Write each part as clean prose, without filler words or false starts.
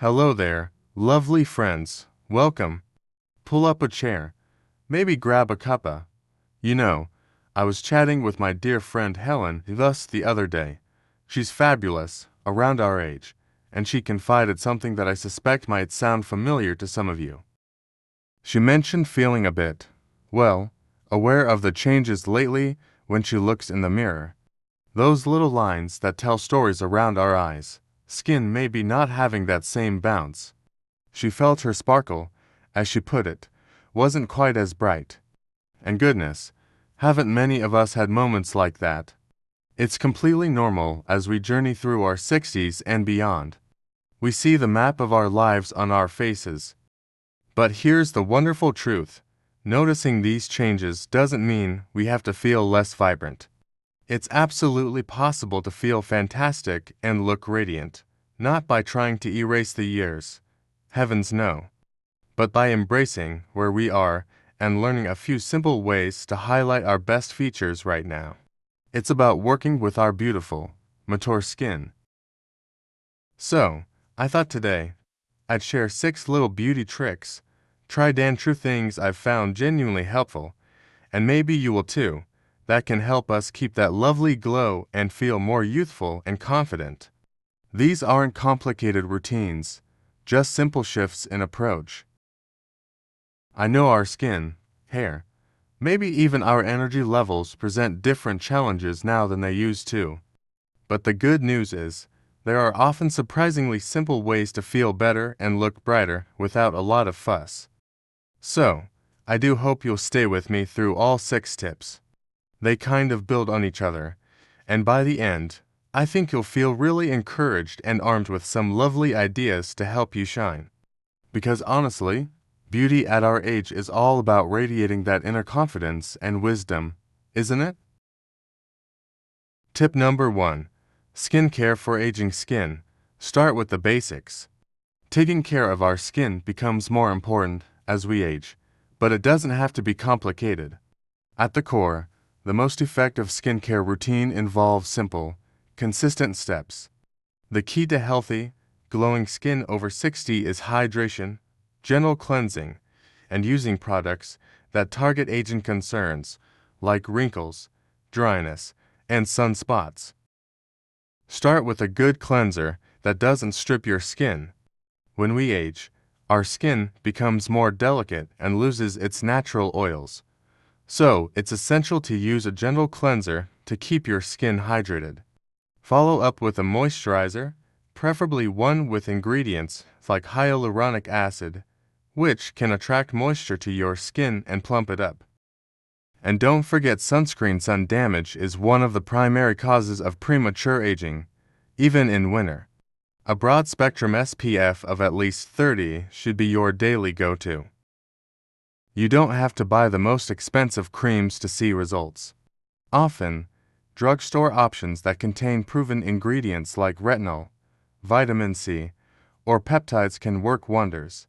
Hello there, lovely friends. Welcome. Pull up a chair. Maybe grab a cuppa. You know, I was chatting with my dear friend Helen thus the other day. She's fabulous, around our age, and she confided something that I suspect might sound familiar to some of you. She mentioned feeling a bit, well, aware of the changes lately when she looks in the mirror. Those little lines that tell stories around our eyes. Skin maybe not having that same bounce. She felt her sparkle, as she put it, wasn't quite as bright. And goodness, haven't many of us had moments like that? It's completely normal as we journey through our 60s and beyond. We see the map of our lives on our faces. But here's the wonderful truth. Noticing these changes doesn't mean we have to feel less vibrant. It's absolutely possible to feel fantastic and look radiant, not by trying to erase the years. Heavens no. But by embracing where we are and learning a few simple ways to highlight our best features right now. It's about working with our beautiful, mature skin. So, I thought today, I'd share 6 little beauty tricks, tried and true things I've found genuinely helpful, and maybe you will too, that can help us keep that lovely glow and feel more youthful and confident. These aren't complicated routines, just simple shifts in approach. I know our skin, hair, maybe even our energy levels present different challenges now than they used to. But the good news is, there are often surprisingly simple ways to feel better and look brighter without a lot of fuss. So, I do hope you'll stay with me through all 6 tips. They kind of build on each other, and by the end, I think you'll feel really encouraged and armed with some lovely ideas to help you shine. Because honestly, beauty at our age is all about radiating that inner confidence and wisdom, isn't it? Tip number 1. Skincare for aging skin. Start with the basics. Taking care of our skin becomes more important as we age, but it doesn't have to be complicated. At the core, the most effective skincare routine involves simple, consistent steps. The key to healthy, glowing skin over 60 is hydration, gentle cleansing, and using products that target aging concerns like wrinkles, dryness, and sunspots. Start with a good cleanser that doesn't strip your skin. When we age, our skin becomes more delicate and loses its natural oils. So, it's essential to use a gentle cleanser to keep your skin hydrated. Follow up with a moisturizer, preferably one with ingredients like hyaluronic acid, which can attract moisture to your skin and plump it up. And don't forget sunscreen. Sun damage is one of the primary causes of premature aging, even in winter. A broad-spectrum SPF of at least 30 should be your daily go-to. You don't have to buy the most expensive creams to see results. Often, drugstore options that contain proven ingredients like retinol, vitamin C, or peptides can work wonders.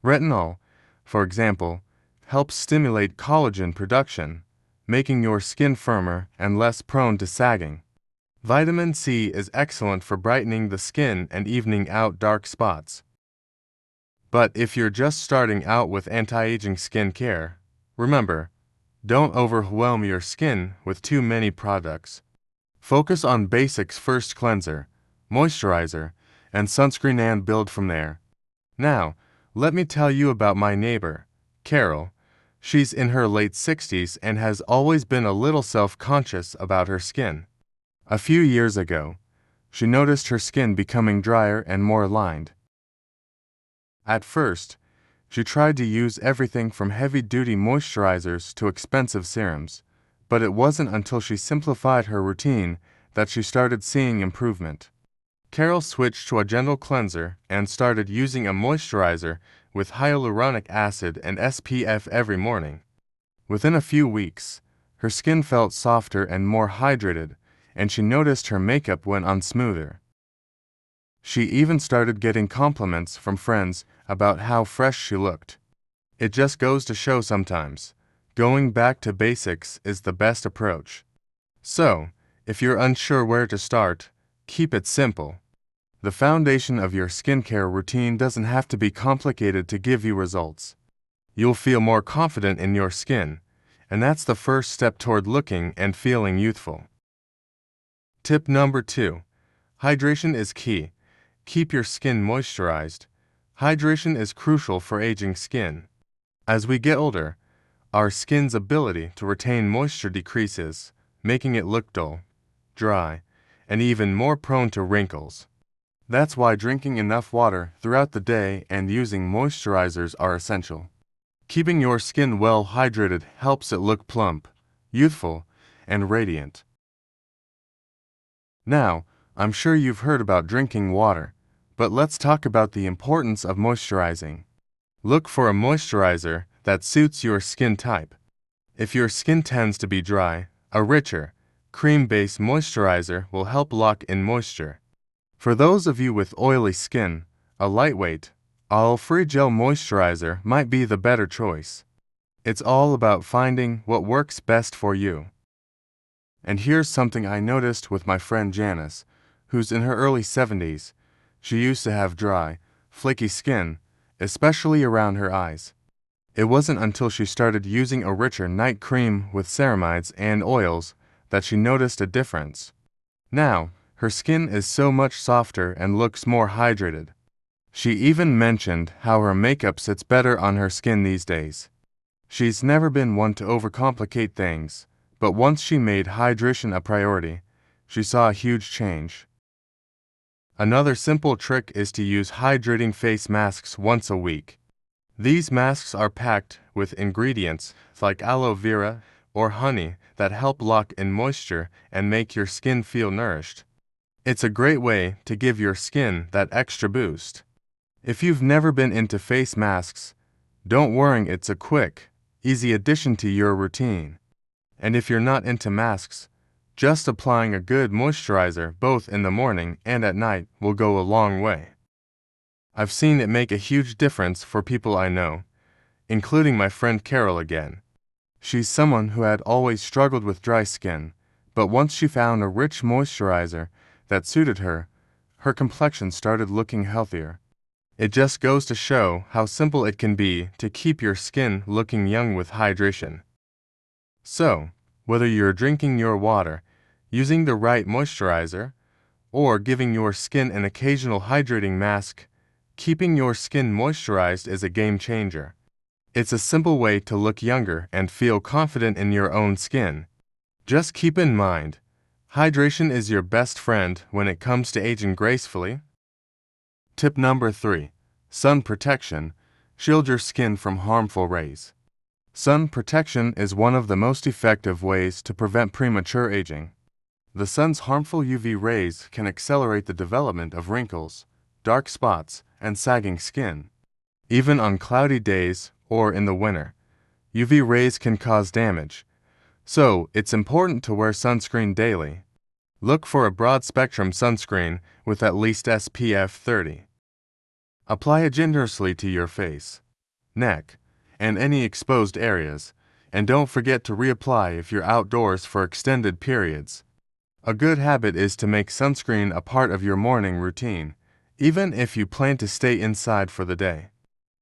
Retinol, for example, helps stimulate collagen production, making your skin firmer and less prone to sagging. Vitamin C is excellent for brightening the skin and evening out dark spots. But if you're just starting out with anti-aging skincare, remember, don't overwhelm your skin with too many products. Focus on basics first: cleanser, moisturizer, and sunscreen, and build from there. Now, let me tell you about my neighbor, Carol. She's in her late 60s and has always been a little self-conscious about her skin. A few years ago, she noticed her skin becoming drier and more lined. At first, she tried to use everything from heavy-duty moisturizers to expensive serums, but it wasn't until she simplified her routine that she started seeing improvement. Carol switched to a gentle cleanser and started using a moisturizer with hyaluronic acid and SPF every morning. Within a few weeks, her skin felt softer and more hydrated, and she noticed her makeup went on smoother. She even started getting compliments from friends about how fresh she looked. It just goes to show sometimes, going back to basics is the best approach. So, if you're unsure where to start, keep it simple. The foundation of your skincare routine doesn't have to be complicated to give you results. You'll feel more confident in your skin, and that's the first step toward looking and feeling youthful. Tip number 2. Hydration is key. Keep your skin moisturized. Hydration is crucial for aging skin. As we get older, our skin's ability to retain moisture decreases, making it look dull, dry, and even more prone to wrinkles. That's why drinking enough water throughout the day and using moisturizers are essential. Keeping your skin well hydrated helps it look plump, youthful, and radiant. Now, I'm sure you've heard about drinking water, but let's talk about the importance of moisturizing. Look for a moisturizer that suits your skin type. If your skin tends to be dry, a richer, cream-based moisturizer will help lock in moisture. For those of you with oily skin, a lightweight, oil-free gel moisturizer might be the better choice. It's all about finding what works best for you. And here's something I noticed with my friend Janice, who's in her early 70s. She used to have dry, flaky skin, especially around her eyes. It wasn't until she started using a richer night cream with ceramides and oils that she noticed a difference. Now, her skin is so much softer and looks more hydrated. She even mentioned how her makeup sits better on her skin these days. She's never been one to overcomplicate things, but once she made hydration a priority, she saw a huge change. Another simple trick is to use hydrating face masks once a week. These masks are packed with ingredients like aloe vera or honey that help lock in moisture and make your skin feel nourished. It's a great way to give your skin that extra boost. If you've never been into face masks, don't worry, it's a quick, easy addition to your routine. And if you're not into masks, just applying a good moisturizer both in the morning and at night will go a long way. I've seen it make a huge difference for people I know, including my friend Carol again. She's someone who had always struggled with dry skin, but once she found a rich moisturizer that suited her, her complexion started looking healthier. It just goes to show how simple it can be to keep your skin looking young with hydration. So, whether you're drinking your water, using the right moisturizer, or giving your skin an occasional hydrating mask, keeping your skin moisturized is a game changer. It's a simple way to look younger and feel confident in your own skin. Just keep in mind, hydration is your best friend when it comes to aging gracefully. Tip number 3. Sun protection. Shield your skin from harmful rays. Sun protection is one of the most effective ways to prevent premature aging. The sun's harmful UV rays can accelerate the development of wrinkles, dark spots, and sagging skin. Even on cloudy days or in the winter, UV rays can cause damage, so it's important to wear sunscreen daily. Look for a broad-spectrum sunscreen with at least SPF 30. Apply it generously to your face, neck, and any exposed areas, and don't forget to reapply if you're outdoors for extended periods. A good habit is to make sunscreen a part of your morning routine, even if you plan to stay inside for the day.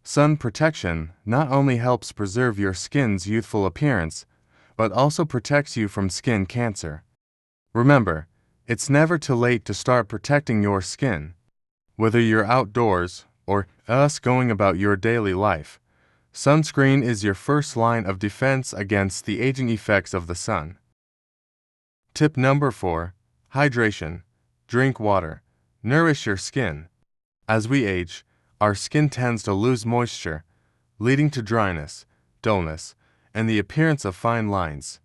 Sun protection not only helps preserve your skin's youthful appearance, but also protects you from skin cancer. Remember, it's never too late to start protecting your skin. Whether you're outdoors or going about your daily life, sunscreen is your first line of defense against the aging effects of the sun. Tip number 4. Hydration. Drink water. Nourish your skin. As we age, our skin tends to lose moisture, leading to dryness, dullness, and the appearance of fine lines.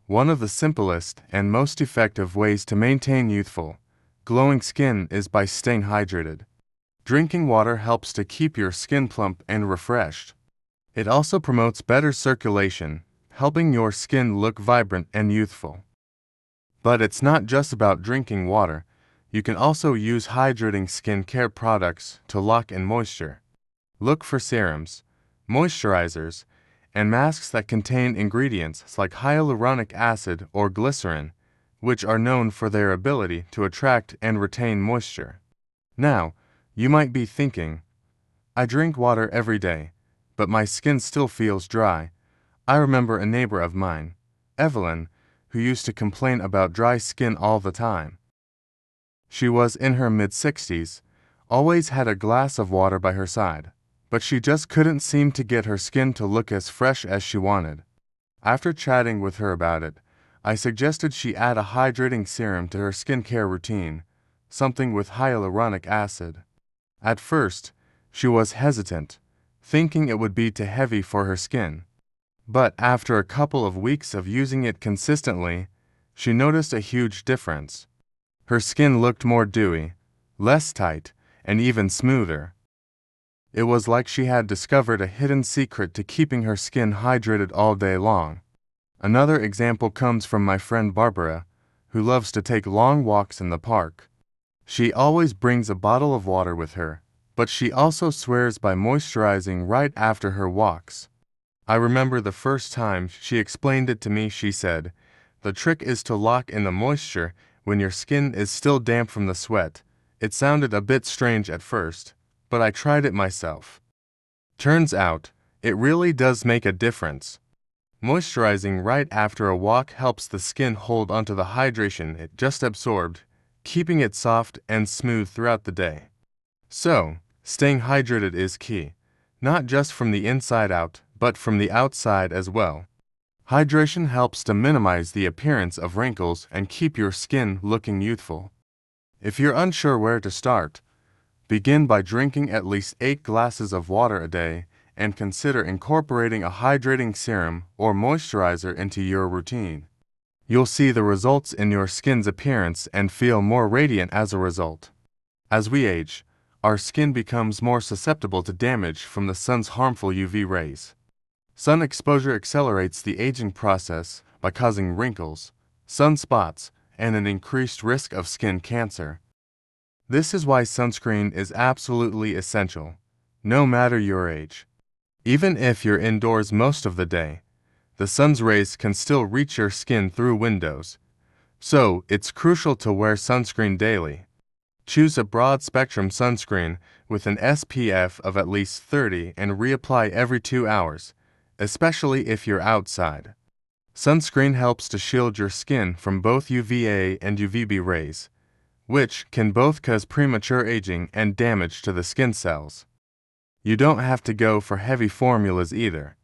One of the simplest and most effective ways to maintain youthful, glowing skin is by staying hydrated. Drinking water helps to keep your skin plump and refreshed. It also promotes better circulation, helping your skin look vibrant and youthful. But it's not just about drinking water. You can also use hydrating skincare products to lock in moisture. Look for serums, moisturizers, and masks that contain ingredients like hyaluronic acid or glycerin, which are known for their ability to attract and retain moisture. Now, you might be thinking, I drink water every day, but my skin still feels dry. I remember a neighbor of mine, Evelyn, who used to complain about dry skin all the time. She was in her mid-60s, always had a glass of water by her side, but she just couldn't seem to get her skin to look as fresh as she wanted. After chatting with her about it, I suggested she add a hydrating serum to her skincare routine, something with hyaluronic acid. At first, she was hesitant, thinking it would be too heavy for her skin. But after a couple of weeks of using it consistently, she noticed a huge difference. Her skin looked more dewy, less tight, and even smoother. It was like she had discovered a hidden secret to keeping her skin hydrated all day long. Another example comes from my friend Barbara, who loves to take long walks in the park. She always brings a bottle of water with her, but she also swears by moisturizing right after her walks. I remember the first time she explained it to me. She said, "The trick is to lock in the moisture when your skin is still damp from the sweat." It sounded a bit strange at first, but I tried it myself. Turns out, it really does make a difference. Moisturizing right after a walk helps the skin hold onto the hydration it just absorbed, keeping it soft and smooth throughout the day. So, staying hydrated is key, not just from the inside out, but from the outside as well. Hydration helps to minimize the appearance of wrinkles and keep your skin looking youthful. If you're unsure where to start, begin by drinking at least 8 glasses of water a day and consider incorporating a hydrating serum or moisturizer into your routine. You'll see the results in your skin's appearance and feel more radiant as a result. As we age, our skin becomes more susceptible to damage from the sun's harmful UV rays. Sun exposure accelerates the aging process by causing wrinkles, sunspots, and an increased risk of skin cancer. This is why sunscreen is absolutely essential, no matter your age. Even if you're indoors most of the day, the sun's rays can still reach your skin through windows, so it's crucial to wear sunscreen daily. Choose a broad-spectrum sunscreen with an SPF of at least 30 and reapply every 2 hours, especially if you're outside. Sunscreen helps to shield your skin from both UVA and UVB rays, which can both cause premature aging and damage to the skin cells. You don't have to go for heavy formulas either.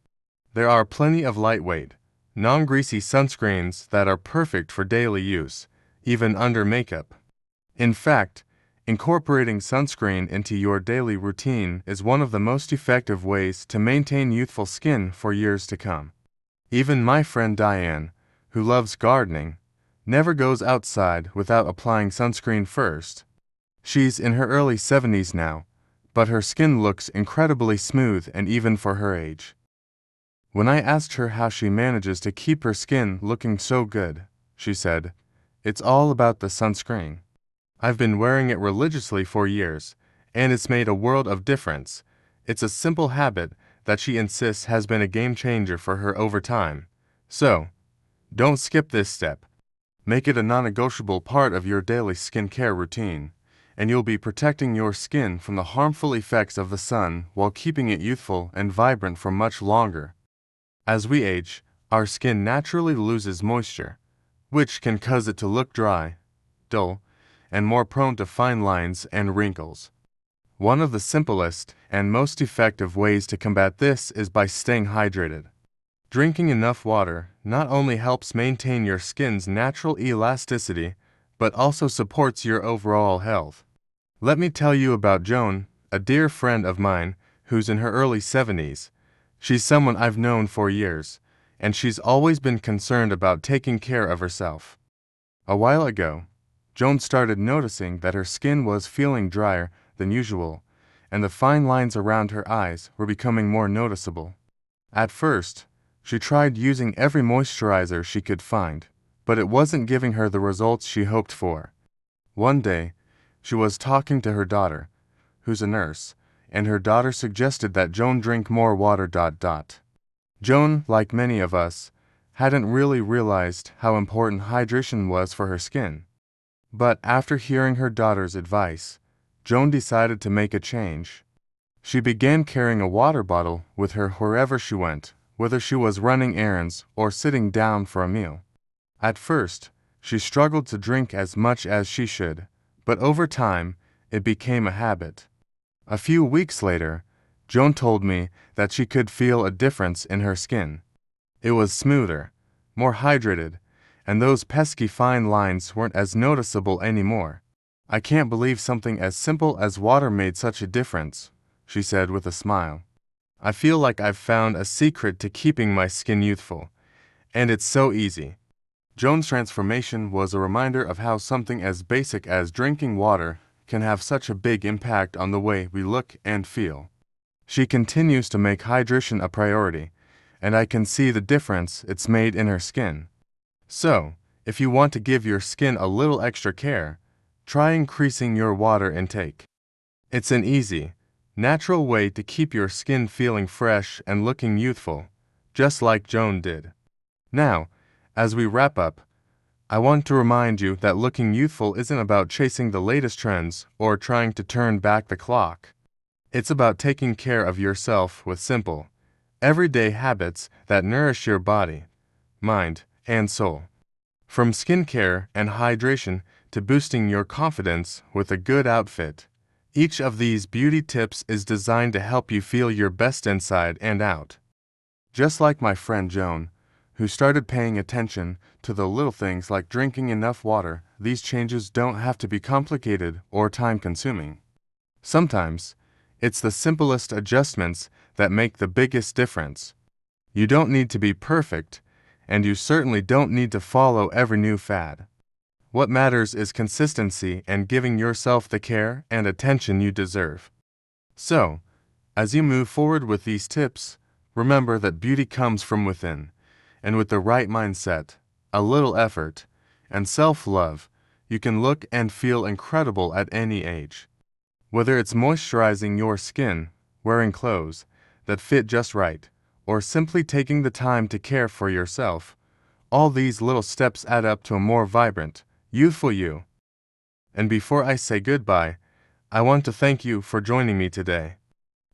There are plenty of lightweight, non-greasy sunscreens that are perfect for daily use, even under makeup. In fact, incorporating sunscreen into your daily routine is one of the most effective ways to maintain youthful skin for years to come. Even my friend Diane, who loves gardening, never goes outside without applying sunscreen first. She's in her early 70s now, but her skin looks incredibly smooth and even for her age. When I asked her how she manages to keep her skin looking so good, she said, "It's all about the sunscreen. I've been wearing it religiously for years, and it's made a world of difference. It's a simple habit that she insists has been a game changer for her over time. So, don't skip this step. Make it a non-negotiable part of your daily skincare routine, and you'll be protecting your skin from the harmful effects of the sun while keeping it youthful and vibrant for much longer." As we age, our skin naturally loses moisture, which can cause it to look dry, dull, and more prone to fine lines and wrinkles. One of the simplest and most effective ways to combat this is by staying hydrated. Drinking enough water not only helps maintain your skin's natural elasticity, but also supports your overall health. Let me tell you about Joan, a dear friend of mine who's in her early 70s. She's someone I've known for years, and she's always been concerned about taking care of herself. A while ago, Joan started noticing that her skin was feeling drier than usual, and the fine lines around her eyes were becoming more noticeable. At first, she tried using every moisturizer she could find, but it wasn't giving her the results she hoped for. One day, she was talking to her daughter, who's a nurse, and her daughter suggested that Joan drink more water. Joan, like many of us, hadn't really realized how important hydration was for her skin. But after hearing her daughter's advice, Joan decided to make a change. She began carrying a water bottle with her wherever she went, whether she was running errands or sitting down for a meal. At first, she struggled to drink as much as she should, but over time, it became a habit. A few weeks later, Joan told me that she could feel a difference in her skin. It was smoother, more hydrated, and those pesky fine lines weren't as noticeable anymore. "I can't believe something as simple as water made such a difference," she said with a smile. "I feel like I've found a secret to keeping my skin youthful, and it's so easy." Joan's transformation was a reminder of how something as basic as drinking water can have such a big impact on the way we look and feel. She continues to make hydration a priority, and I can see the difference it's made in her skin. So, if you want to give your skin a little extra care, try increasing your water intake. It's an easy, natural way to keep your skin feeling fresh and looking youthful, just like Joan did. Now, as we wrap up, I want to remind you that looking youthful isn't about chasing the latest trends or trying to turn back the clock. It's about taking care of yourself with simple, everyday habits that nourish your body, mind, and soul. From skincare and hydration to boosting your confidence with a good outfit, each of these beauty tips is designed to help you feel your best inside and out. Just like my friend Joan, who started paying attention to the little things like drinking enough water, these changes don't have to be complicated or time-consuming. Sometimes, it's the simplest adjustments that make the biggest difference. You don't need to be perfect, and you certainly don't need to follow every new fad. What matters is consistency and giving yourself the care and attention you deserve. So, as you move forward with these tips, remember that beauty comes from within, and with the right mindset, a little effort, and self-love, you can look and feel incredible at any age. Whether it's moisturizing your skin, wearing clothes that fit just right, or simply taking the time to care for yourself, all these little steps add up to a more vibrant, youthful you. And before I say goodbye, I want to thank you for joining me today.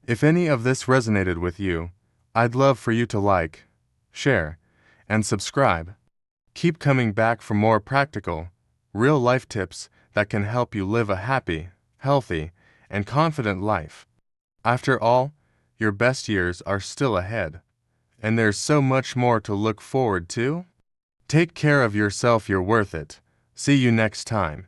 If any of this resonated with you, I'd love for you to like, share, and subscribe. Keep coming back for more practical, real-life tips that can help you live a happy, healthy, and confident life. After all, your best years are still ahead, and there's so much more to look forward to. Take care of yourself, you're worth it. See you next time.